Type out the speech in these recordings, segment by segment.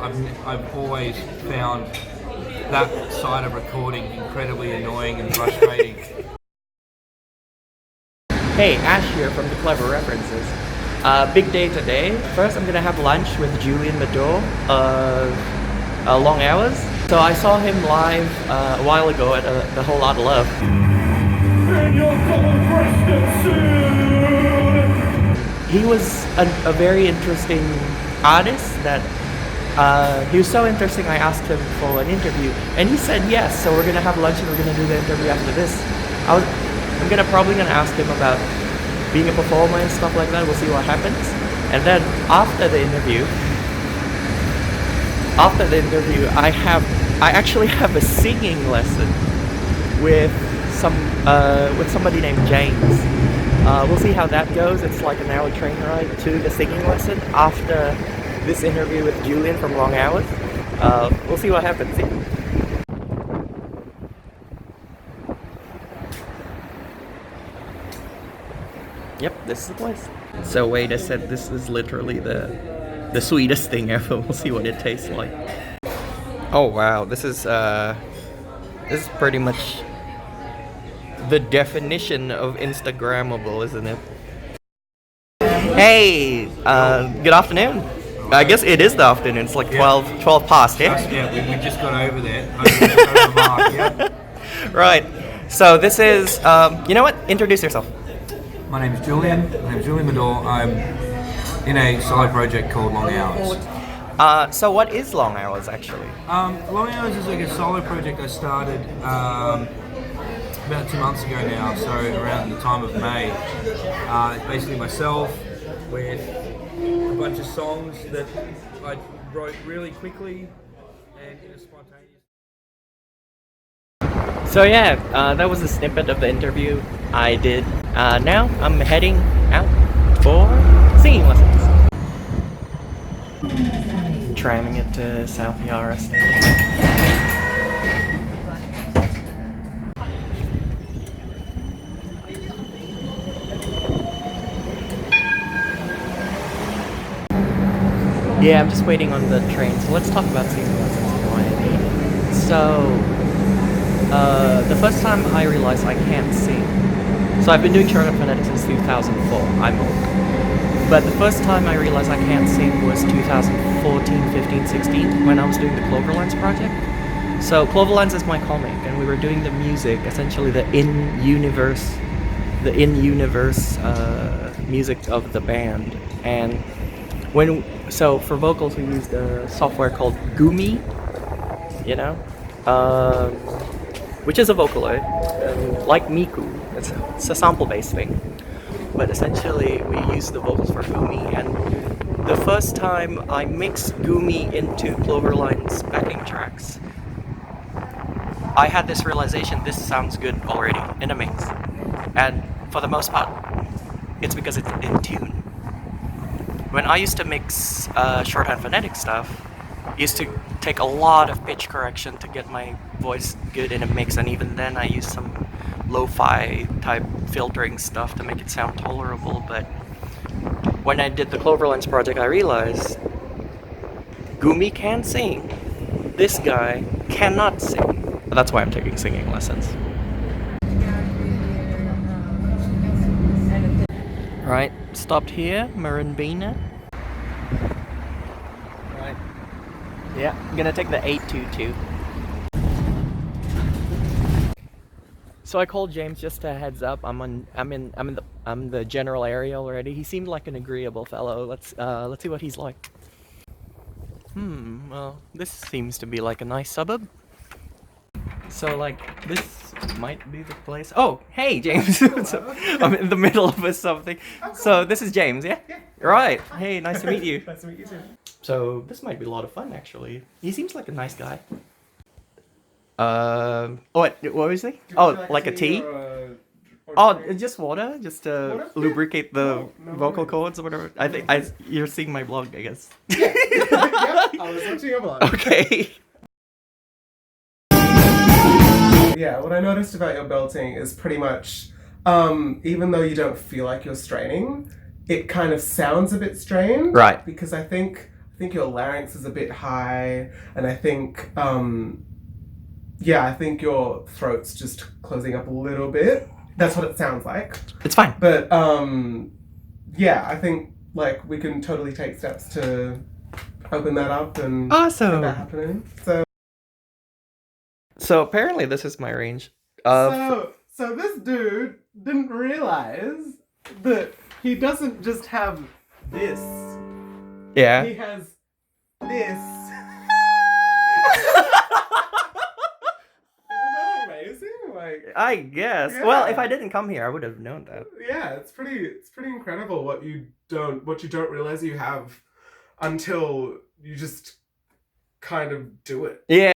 I've always found that side of recording incredibly annoying and frustrating. Hey, Ash here from the Clever References. Big day today. First, I'm gonna have lunch with Julian Medor of Long Hours. So I saw him live a while ago at the Whole Lot of Love. He was a very interesting artist that he was so interesting. I asked him for an interview and he said yes, so we're gonna have lunch and we're gonna do the interview after this. I'm probably gonna ask him about being a performer and stuff like that. We'll see what happens. And then after the interview, I actually have a singing lesson with somebody named James. We'll see how that goes. It's like an hour train ride to the singing lesson after this interview with Julian from Long Hours. We'll see what happens. Yep, this is the place. So Wade said this is literally the sweetest thing ever. We'll see what it tastes like. Oh wow, this is pretty much the definition of Instagrammable, isn't it? Hey, good afternoon. I guess it is the afternoon. It's like 12 past, yeah? Yeah, we just got over there. Over the mark, yeah. Right. So this is, you know what? Introduce yourself. My name is Julian. My name is Julian Medor. I'm in a solo project called Long Hours. So what is Long Hours actually? Long Hours is like a solo project I started about 2 months ago now, so around the time of May. It's basically myself with a bunch of songs that I wrote really quickly and in a spontaneous. So yeah, that was a snippet of the interview I did. Now I'm heading out for singing lessons. Tramming it to South Yarra Station. Yeah, I'm just waiting on the train. So let's talk about singing lessons and why I need it. So, the first time I realized I can't sing. So I've been doing shorthand phonetics since 2004. I'm old. But the first time I realized I can't sing was 2014, 15, 16 when I was doing the Cloverlines project. So Cloverlines is my comic, and we were doing the music, essentially the in-universe music of the band. And so for vocals we used a software called Gumi, you know, which is a Vocaloid, like Miku. It's a sample-based thing, but essentially we use the vocals for Gumi. And the first time I mixed Gumi into Cloverline's backing tracks, I had this realization: this sounds good already in a mix, and for the most part, it's because it's in tune. When I used to mix shorthand phonetic stuff, I used to take a lot of pitch correction to get my voice good in a mix, and even then I used some lo-fi type filtering stuff to make it sound tolerable. But when I did the Cloverlines project, I realized Gumi can sing. This guy cannot sing. That's why I'm taking singing lessons. Right, stopped here, Marimbina. Right. Yeah, I'm gonna take the 822. So I called James just a heads up. I'm in the general area already. He seemed like an agreeable fellow. Let's see what he's like. Well, this seems to be like a nice suburb. So like this might be the place. Oh, hey James. So, I'm in the middle of something. Oh, cool. So this is James, yeah? Yeah. Right. Hey, nice to meet you. Nice to meet you too. So this might be a lot of fun actually. He seems like a nice guy. What was he? Oh, like a tea? Just water, just to water? lubricate the no vocal worries. cords or whatever. I think you're seeing my blog, I guess. Yeah, I was watching your blog. Okay. Yeah, what I noticed about your belting is pretty much, even though you don't feel like you're straining, it kind of sounds a bit strained. Right. Because I think think your larynx is a bit high, and I think I think your throat's just closing up a little bit. That's what it sounds like. It's fine. But yeah, I think like we can totally take steps to open that up and Awesome. get that happening. So apparently this is my range. So this dude didn't realize that he doesn't just have this. Yeah. He has this. Isn't that amazing? Like, I guess. Yeah. Well, if I didn't come here, I would have known that. yeah, it's pretty incredible what you don't realize you have until you just kind of do it. Yeah.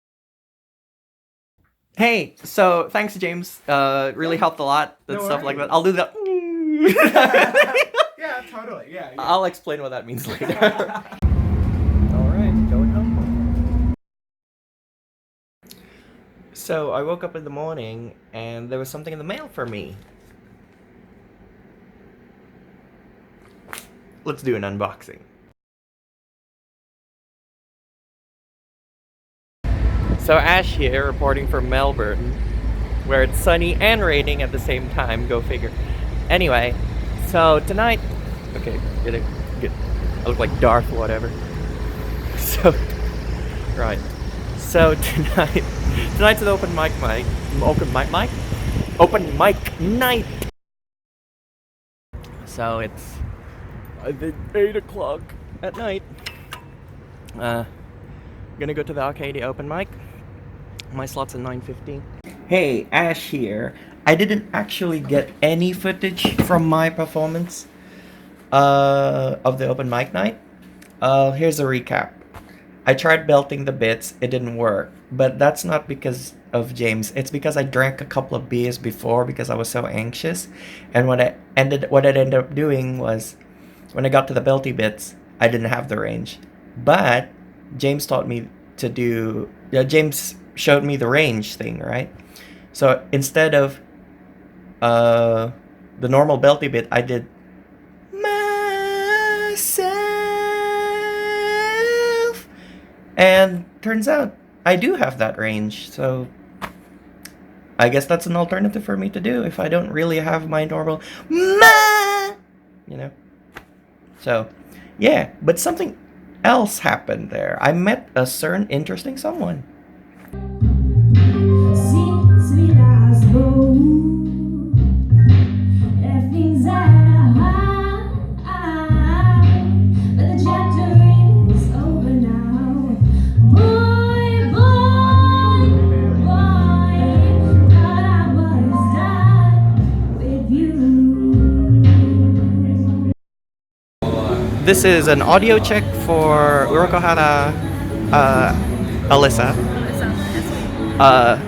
Hey, so thanks, James. Really helped a lot and No stuff like that. worries. I'll do that. Yeah, totally. Yeah. I'll explain what that means later. Alright, going home. So I woke up in the morning and there was something in the mail for me. Let's do an unboxing. So Ash here, reporting from Melbourne, where it's sunny and raining at the same time, go figure. Anyway, so tonight, okay, good. I look like Darth whatever. So, right. So tonight's an open mic night. So it's 8 o'clock at night. Gonna go to the Arcadia open mic. My slot's at 9:15. Hey, Ash here. I didn't actually get any footage from my performance of the open mic night. Here's a recap. I tried belting the bits, it didn't work. But that's not because of James. It's because I drank a couple of beers before because I was so anxious. And what I ended up doing was, when I got to the belty bits, I didn't have the range. But James taught me to do... James showed me the range thing, right? So instead of the normal belty bit, I did myself. And turns out I do have that range. So I guess that's an alternative for me to do if I don't really have my normal you know. So yeah, but something else happened there. I met a certain interesting someone. Sweet as gold. Everything's at high, but the chapter is over now. Boy, thought I was done with you. This is an audio check for Urokohara Alisa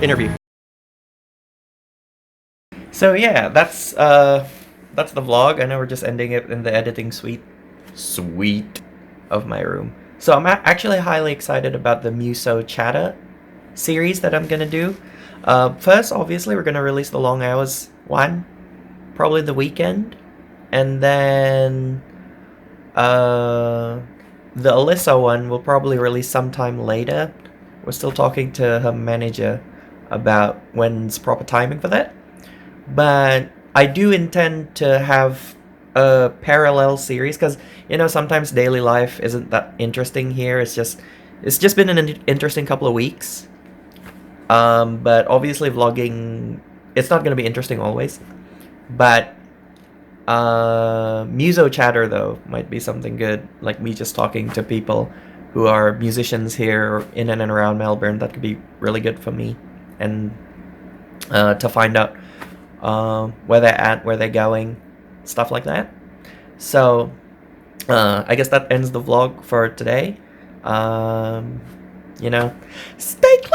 interview. So yeah, that's the vlog. I know we're just ending it in the editing suite of my room. So I'm actually highly excited about the Muso Chatter series that I'm gonna do. First, obviously, we're gonna release the Long Hours one, probably the weekend, and then the Alisa one will probably release sometime later. We're still talking to her manager about when's proper timing for that. But I do intend to have a parallel series because, you know, sometimes daily life isn't that interesting here. It's just been an interesting couple of weeks. But obviously vlogging, it's not going to be interesting always. But Muso Chatter though might be something good, like me just talking to people who are musicians here in and around Melbourne. That could be really good for me, and to find out where they're at, where they're going, stuff like that. So I guess that ends the vlog for today. You know, stay close.